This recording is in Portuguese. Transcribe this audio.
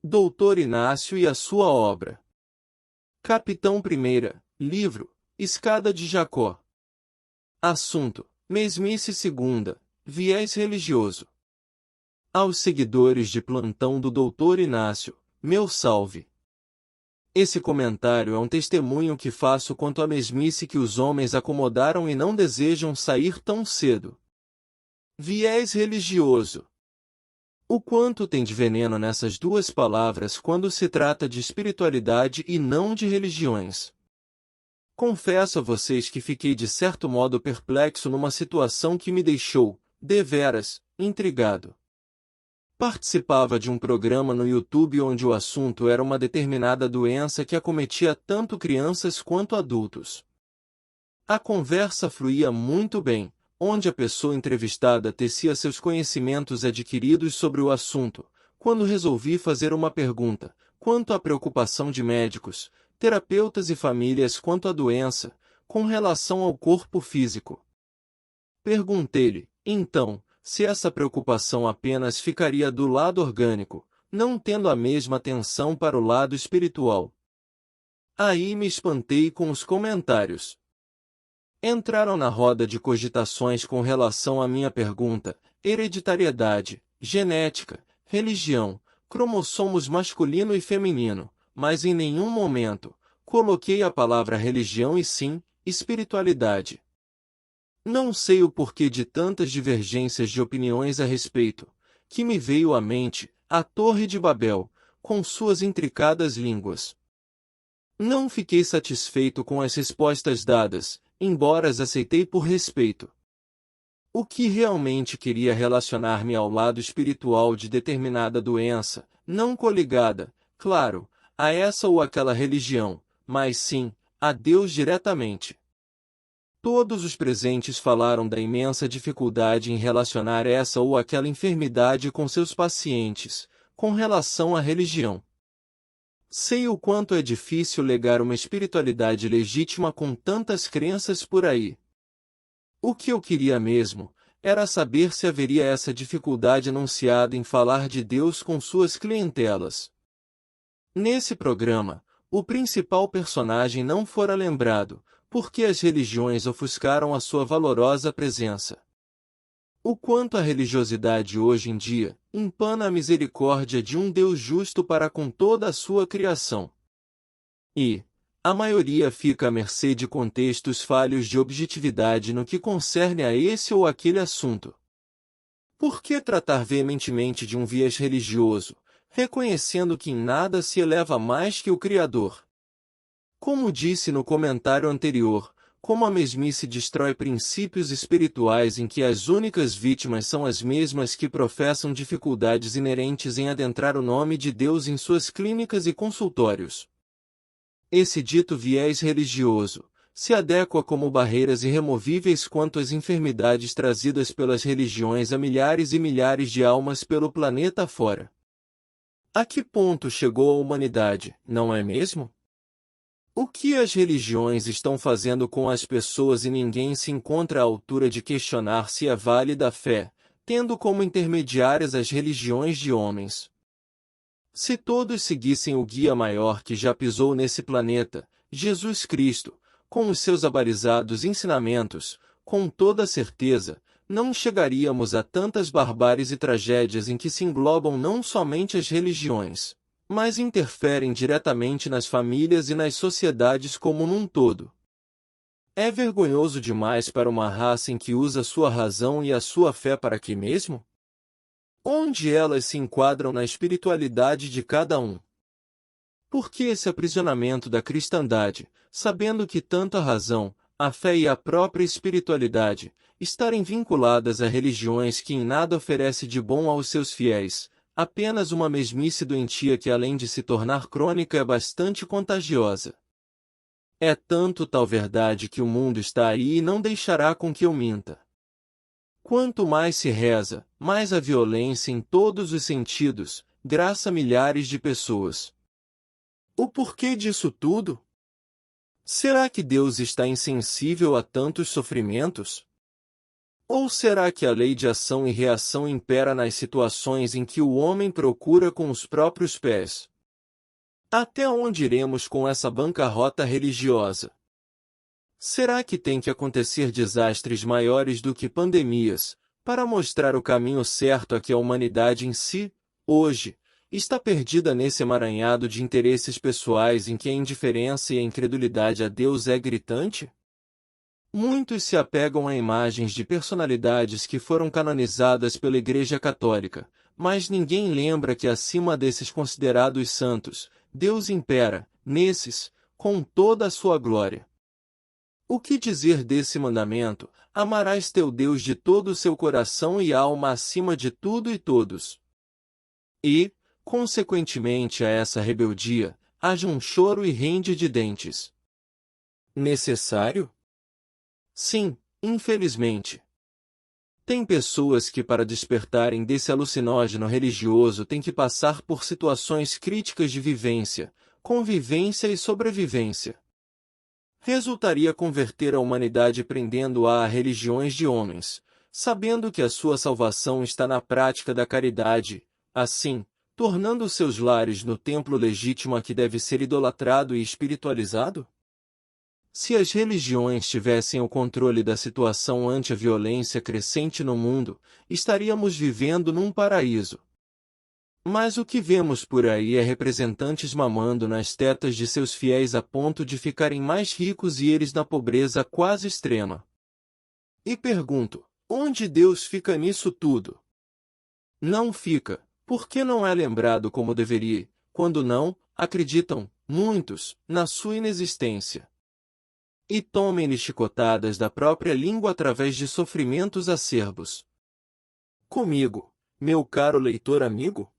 Doutor Inácio e a sua obra. Capitão 1ª, livro, Escada de Jacó. Assunto, mesmice 2ª, viés religioso. Aos seguidores de plantão do Doutor Inácio, meu salve. Esse comentário é um testemunho que faço quanto à mesmice que os homens acomodaram e não desejam sair tão cedo. Viés religioso. O quanto tem de veneno nessas duas palavras quando se trata de espiritualidade e não de religiões. Confesso a vocês que fiquei de certo modo perplexo numa situação que me deixou, deveras, intrigado. Participava de um programa no YouTube onde o assunto era uma determinada doença que acometia tanto crianças quanto adultos. A conversa fluía muito bem, onde a pessoa entrevistada tecia seus conhecimentos adquiridos sobre o assunto, quando resolvi fazer uma pergunta, quanto à preocupação de médicos, terapeutas e famílias quanto à doença, com relação ao corpo físico. Perguntei-lhe, então, se essa preocupação apenas ficaria do lado orgânico, não tendo a mesma atenção para o lado espiritual. Aí me espantei com os comentários. Entraram na roda de cogitações com relação à minha pergunta, hereditariedade, genética, religião, cromossomos masculino e feminino, mas em nenhum momento coloquei a palavra religião e sim, espiritualidade. Não sei o porquê de tantas divergências de opiniões a respeito, que me veio à mente a Torre de Babel, com suas intricadas línguas. Não fiquei satisfeito com as respostas dadas, embora as aceitei por respeito. O que realmente queria relacionar-me ao lado espiritual de determinada doença, não coligada, claro, a essa ou aquela religião, mas sim, a Deus diretamente. Todos os presentes falaram da imensa dificuldade em relacionar essa ou aquela enfermidade com seus pacientes, com relação à religião. Sei o quanto é difícil legar uma espiritualidade legítima com tantas crenças por aí. O que eu queria mesmo era saber se haveria essa dificuldade anunciada em falar de Deus com suas clientelas. Nesse programa, o principal personagem não fora lembrado, porque as religiões ofuscaram a sua valorosa presença. O quanto a religiosidade hoje em dia empana a misericórdia de um Deus justo para com toda a sua criação. E a maioria fica à mercê de contextos falhos de objetividade no que concerne a esse ou aquele assunto. Por que tratar veementemente de um viés religioso, reconhecendo que em nada se eleva mais que o Criador? Como disse no comentário anterior, como a mesmice destrói princípios espirituais em que as únicas vítimas são as mesmas que professam dificuldades inerentes em adentrar o nome de Deus em suas clínicas e consultórios. Esse dito viés religioso se adequa como barreiras irremovíveis quanto às enfermidades trazidas pelas religiões a milhares e milhares de almas pelo planeta afora. A que ponto chegou a humanidade, não é mesmo? O que as religiões estão fazendo com as pessoas e ninguém se encontra à altura de questionar se é válida a fé, tendo como intermediárias as religiões de homens. Se todos seguissem o guia maior que já pisou nesse planeta, Jesus Cristo, com os seus abalizados ensinamentos, com toda certeza, não chegaríamos a tantas barbáries e tragédias em que se englobam não somente as religiões, mas interferem diretamente nas famílias e nas sociedades como num todo. É vergonhoso demais para uma raça em que usa sua razão e a sua fé para quê mesmo? Onde elas se enquadram na espiritualidade de cada um? Por que esse aprisionamento da cristandade, sabendo que tanto a razão, a fé e a própria espiritualidade estarem vinculadas a religiões que em nada oferece de bom aos seus fiéis, apenas uma mesmice doentia que além de se tornar crônica é bastante contagiosa? É tanto tal verdade que o mundo está aí e não deixará com que eu minta. Quanto mais se reza, mais a violência em todos os sentidos, graça a milhares de pessoas. O porquê disso tudo? Será que Deus está insensível a tantos sofrimentos? Ou será que a lei de ação e reação impera nas situações em que o homem procura com os próprios pés? Até onde iremos com essa bancarrota religiosa? Será que tem que acontecer desastres maiores do que pandemias, para mostrar o caminho certo a que a humanidade em si, hoje, está perdida nesse emaranhado de interesses pessoais em que a indiferença e a incredulidade a Deus é gritante? Muitos se apegam a imagens de personalidades que foram canonizadas pela Igreja Católica, mas ninguém lembra que acima desses considerados santos, Deus impera, nesses, com toda a sua glória. O que dizer desse mandamento? Amarás teu Deus de todo o seu coração e alma acima de tudo e todos. E, consequentemente a essa rebeldia, haja um choro e rende de dentes. Necessário? Sim, infelizmente. Tem pessoas que para despertarem desse alucinógeno religioso têm que passar por situações críticas de vivência, convivência e sobrevivência. Resultaria converter a humanidade prendendo-a a religiões de homens, sabendo que a sua salvação está na prática da caridade, assim, tornando seus lares no templo legítimo a que deve ser idolatrado e espiritualizado? Se as religiões tivessem o controle da situação ante a violência crescente no mundo, estaríamos vivendo num paraíso. Mas o que vemos por aí é representantes mamando nas tetas de seus fiéis a ponto de ficarem mais ricos e eles na pobreza quase extrema. E pergunto, onde Deus fica nisso tudo? Não fica, porque não é lembrado como deveria, quando não, acreditam, muitos, na sua inexistência. E tomem-lhe chicotadas da própria língua através de sofrimentos acerbos. Comigo, meu caro leitor amigo?